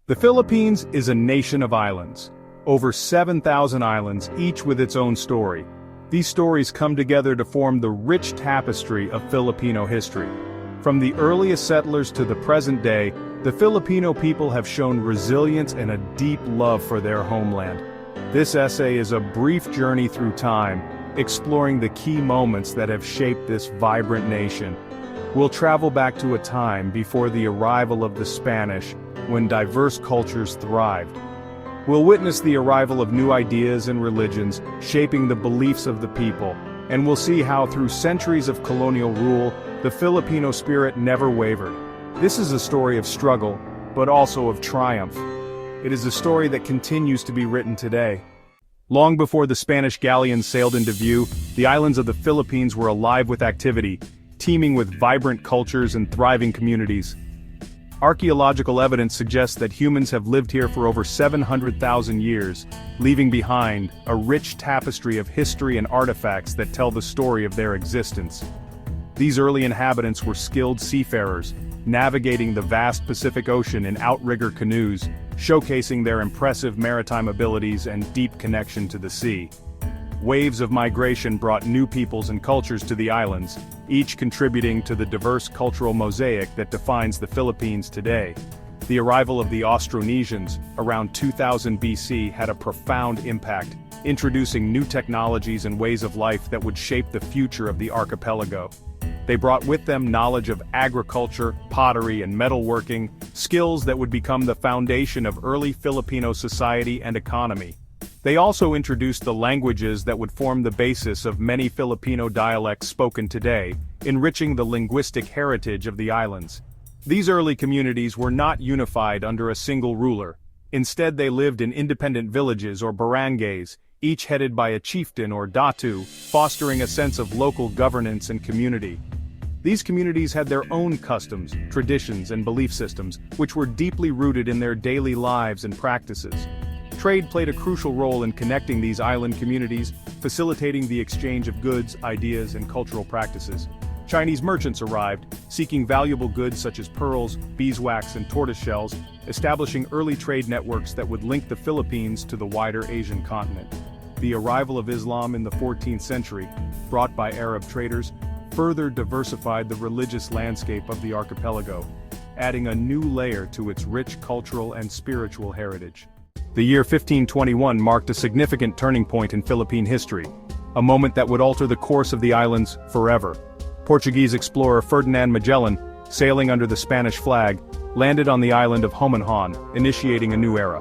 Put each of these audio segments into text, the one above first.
The Philippines is a nation of islands. Over 7,000 islands, each with its own story. These stories come together to form the rich tapestry of Filipino history. From the earliest settlers to the present day, the Filipino people have shown resilience and a deep love for their homeland. This essay is a brief journey through time, exploring the key moments that have shaped this vibrant nation. We'll travel back to a time before the arrival of the Spanish, when diverse cultures thrived. We'll witness the arrival of new ideas and religions, shaping the beliefs of the people, and we'll see how through centuries of colonial rule, the Filipino spirit never wavered. This is a story of struggle, but also of triumph. It is a story that continues to be written today. Long before the Spanish galleons sailed into view, the islands of the Philippines were alive with activity, teeming with vibrant cultures and thriving communities. Archaeological evidence suggests that humans have lived here for over 700,000 years, leaving behind a rich tapestry of history and artifacts that tell the story of their existence. These early inhabitants were skilled seafarers, navigating the vast Pacific Ocean in outrigger canoes, showcasing their impressive maritime abilities and deep connection to the sea. Waves of migration brought new peoples and cultures to the islands, each contributing to the diverse cultural mosaic that defines the Philippines today. The arrival of the Austronesians, around 2000 BC, had a profound impact, introducing new technologies and ways of life that would shape the future of the archipelago. They brought with them knowledge of agriculture, pottery, and metalworking, skills that would become the foundation of early Filipino society and economy. They also introduced the languages that would form the basis of many Filipino dialects spoken today, enriching the linguistic heritage of the islands. These early communities were not unified under a single ruler. Instead, they lived in independent villages or barangays, each headed by a chieftain or datu, fostering a sense of local governance and community. These communities had their own customs, traditions, and belief systems, which were deeply rooted in their daily lives and practices. Trade played a crucial role in connecting these island communities, facilitating the exchange of goods, ideas, and cultural practices. Chinese merchants arrived, seeking valuable goods such as pearls, beeswax, and tortoise shells, establishing early trade networks that would link the Philippines to the wider Asian continent. The arrival of Islam in the 14th century, brought by Arab traders, further diversified the religious landscape of the archipelago, adding a new layer to its rich cultural and spiritual heritage. The year 1521 marked a significant turning point in Philippine history, a moment that would alter the course of the islands forever. Portuguese explorer Ferdinand Magellan, sailing under the Spanish flag, landed on the island of Homonhon, initiating a new era.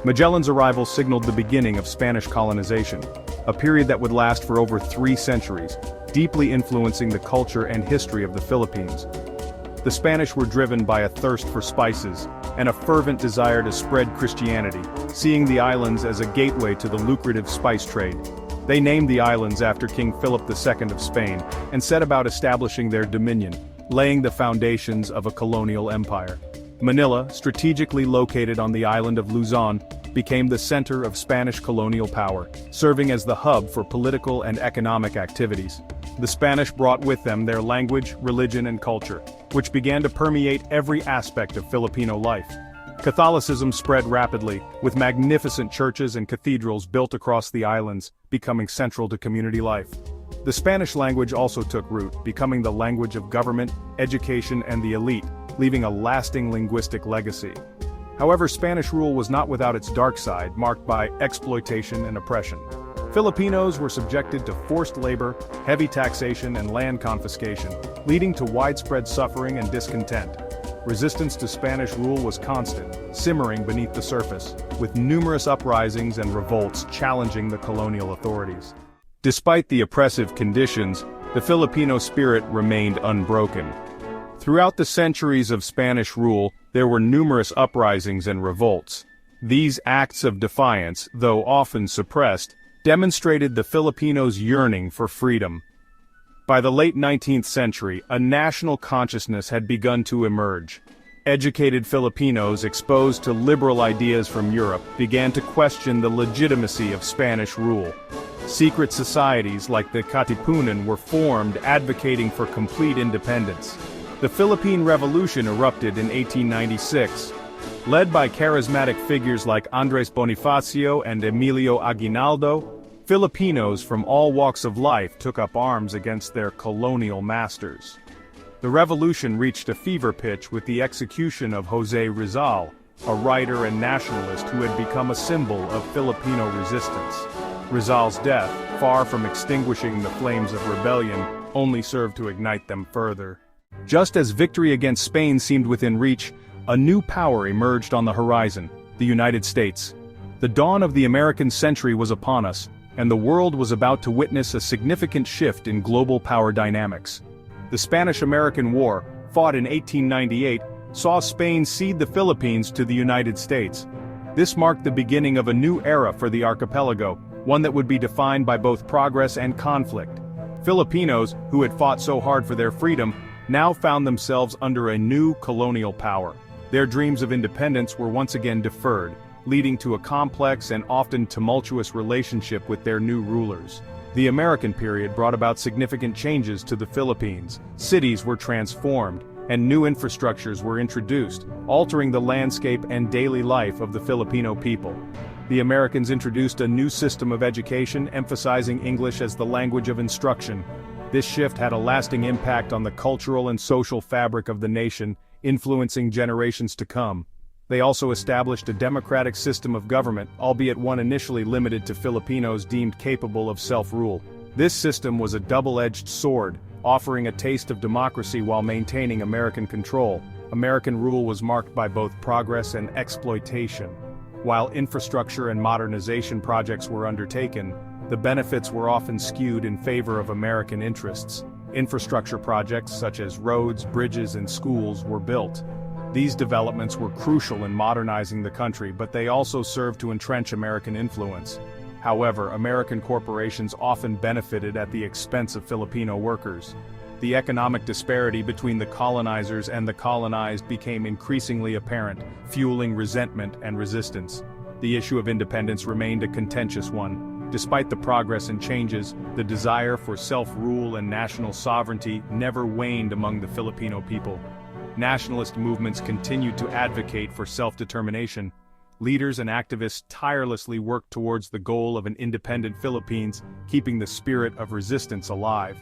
Magellan's arrival signaled the beginning of Spanish colonization, a period that would last for over 3 centuries, deeply influencing the culture and history of the Philippines. The Spanish were driven by a thirst for spices, and a fervent desire to spread Christianity, seeing the islands as a gateway to the lucrative spice trade. They named the islands after King Philip II of Spain, and set about establishing their dominion, laying the foundations of a colonial empire. Manila, strategically located on the island of Luzon, became the center of Spanish colonial power, serving as the hub for political and economic activities. The Spanish brought with them their language, religion, and culture, which began to permeate every aspect of Filipino life. Catholicism spread rapidly, with magnificent churches and cathedrals built across the islands, becoming central to community life. The Spanish language also took root, becoming the language of government, education, and the elite, leaving a lasting linguistic legacy. However, Spanish rule was not without its dark side, marked by exploitation and oppression. Filipinos were subjected to forced labor, heavy taxation, and land confiscation, leading to widespread suffering and discontent. Resistance to Spanish rule was constant, simmering beneath the surface, with numerous uprisings and revolts challenging the colonial authorities. Despite the oppressive conditions, the Filipino spirit remained unbroken. Throughout the centuries of Spanish rule, there were numerous uprisings and revolts. These acts of defiance, though often suppressed, demonstrated the Filipinos' yearning for freedom. By the late 19th century, a national consciousness had begun to emerge. Educated Filipinos exposed to liberal ideas from Europe began to question the legitimacy of Spanish rule. Secret societies like the Katipunan were formed advocating for complete independence. The Philippine Revolution erupted in 1896, Led by charismatic figures like Andres Bonifacio and Emilio Aguinaldo, Filipinos from all walks of life took up arms against their colonial masters. The revolution reached a fever pitch with the execution of José Rizal, a writer and nationalist who had become a symbol of Filipino resistance. Rizal's death, far from extinguishing the flames of rebellion, only served to ignite them further. Just as victory against Spain seemed within reach, a new power emerged on the horizon: the United States. The dawn of the American century was upon us, and the world was about to witness a significant shift in global power dynamics. The Spanish-American War, fought in 1898, saw Spain cede the Philippines to the United States. This marked the beginning of a new era for the archipelago, one that would be defined by both progress and conflict. Filipinos, who had fought so hard for their freedom, now found themselves under a new colonial power. Their dreams of independence were once again deferred, leading to a complex and often tumultuous relationship with their new rulers. The American period brought about significant changes to the Philippines. Cities were transformed, and new infrastructures were introduced, altering the landscape and daily life of the Filipino people. The Americans introduced a new system of education, emphasizing English as the language of instruction. This shift had a lasting impact on the cultural and social fabric of the nation, influencing generations to come. They also established a democratic system of government, albeit one initially limited to Filipinos deemed capable of self-rule. This system was a double-edged sword, offering a taste of democracy while maintaining American control. American rule was marked by both progress and exploitation. While infrastructure and modernization projects were undertaken, the benefits were often skewed in favor of American interests. Infrastructure projects such as roads, bridges, and schools were built. These developments were crucial in modernizing the country, but they also served to entrench American influence. However, American corporations often benefited at the expense of Filipino workers. The economic disparity between the colonizers and the colonized became increasingly apparent, fueling resentment and resistance. The issue of independence remained a contentious one. Despite the progress and changes, the desire for self-rule and national sovereignty never waned among the Filipino people. Nationalist movements continued to advocate for self-determination. Leaders and activists tirelessly worked towards the goal of an independent Philippines, keeping the spirit of resistance alive.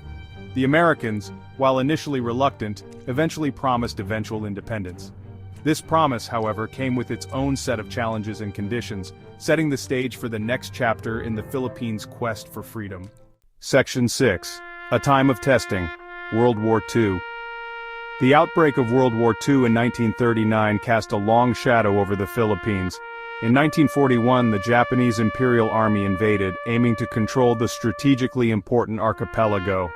The Americans, while initially reluctant, eventually promised eventual independence. This promise, however, came with its own set of challenges and conditions, setting the stage for the next chapter in the Philippines' quest for freedom. Section 6. A Time of Testing. World War II. The outbreak of World War II in 1939 cast a long shadow over the Philippines. In 1941, the Japanese Imperial Army invaded, aiming to control the strategically important archipelago.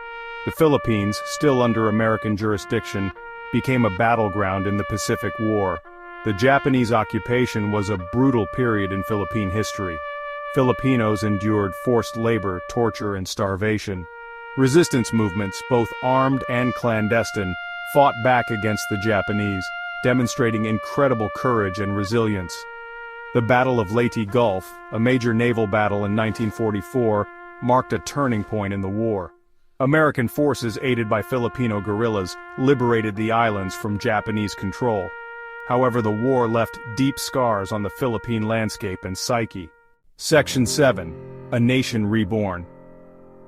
The Philippines, still under American jurisdiction, became a battleground in the Pacific War. The Japanese occupation was a brutal period in Philippine history. Filipinos endured forced labor, torture, and starvation. Resistance movements, both armed and clandestine, fought back against the Japanese, demonstrating incredible courage and resilience. The Battle of Leyte Gulf, a major naval battle in 1944, marked a turning point in the war. American forces aided by Filipino guerrillas liberated the islands from Japanese control. However, the war left deep scars on the Philippine landscape and psyche. Section 7. A Nation Reborn.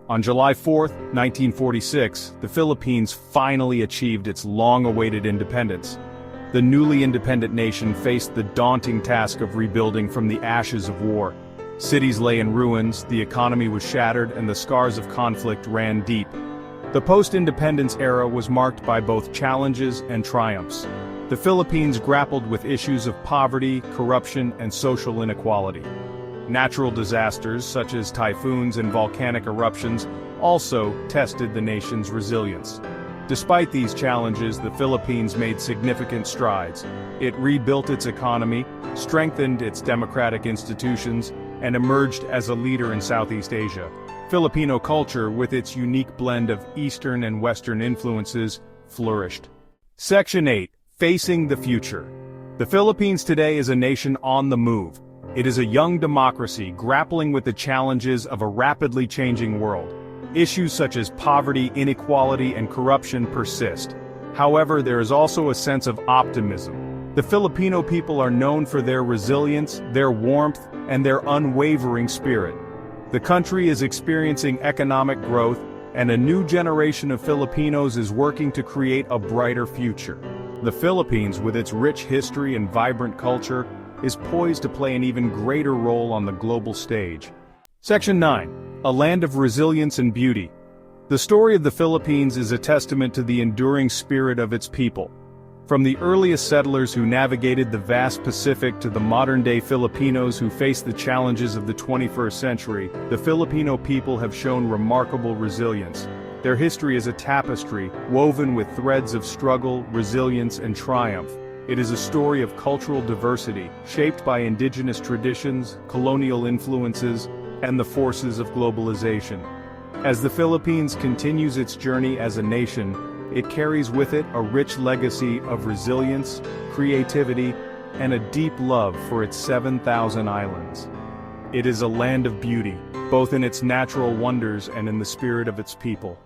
On July 4, 1946, the Philippines finally achieved its long-awaited independence. The newly independent nation faced the daunting task of rebuilding from the ashes of war. Cities lay in ruins, the economy was shattered, and the scars of conflict ran deep. The post-independence era was marked by both challenges and triumphs. The Philippines grappled with issues of poverty, corruption, and social inequality. Natural disasters, such as typhoons and volcanic eruptions, also tested the nation's resilience. Despite these challenges, the Philippines made significant strides. It rebuilt its economy, strengthened its democratic institutions, and emerged as a leader in Southeast Asia. Filipino culture, with its unique blend of Eastern and Western influences, flourished. Section 8. Facing the Future. The Philippines today is a nation on the move. It is a young democracy grappling with the challenges of a rapidly changing world. Issues such as poverty, inequality, and corruption persist. However, there is also a sense of optimism. The Filipino people are known for their resilience, their warmth, and their unwavering spirit. The country is experiencing economic growth, and a new generation of Filipinos is working to create a brighter future. The Philippines, with its rich history and vibrant culture, is poised to play an even greater role on the global stage. Section 9. A land of resilience and beauty. The story of the Philippines is a testament to the enduring spirit of its people. From the earliest settlers who navigated the vast Pacific to the modern-day Filipinos who face the challenges of the 21st century, the Filipino people have shown remarkable resilience. Their history is a tapestry, woven with threads of struggle, resilience, and triumph. It is a story of cultural diversity, shaped by indigenous traditions, colonial influences, and the forces of globalization. As the Philippines continues its journey as a nation, it carries with it a rich legacy of resilience, creativity, and a deep love for its 7,000 islands. It is a land of beauty, both in its natural wonders and in the spirit of its people.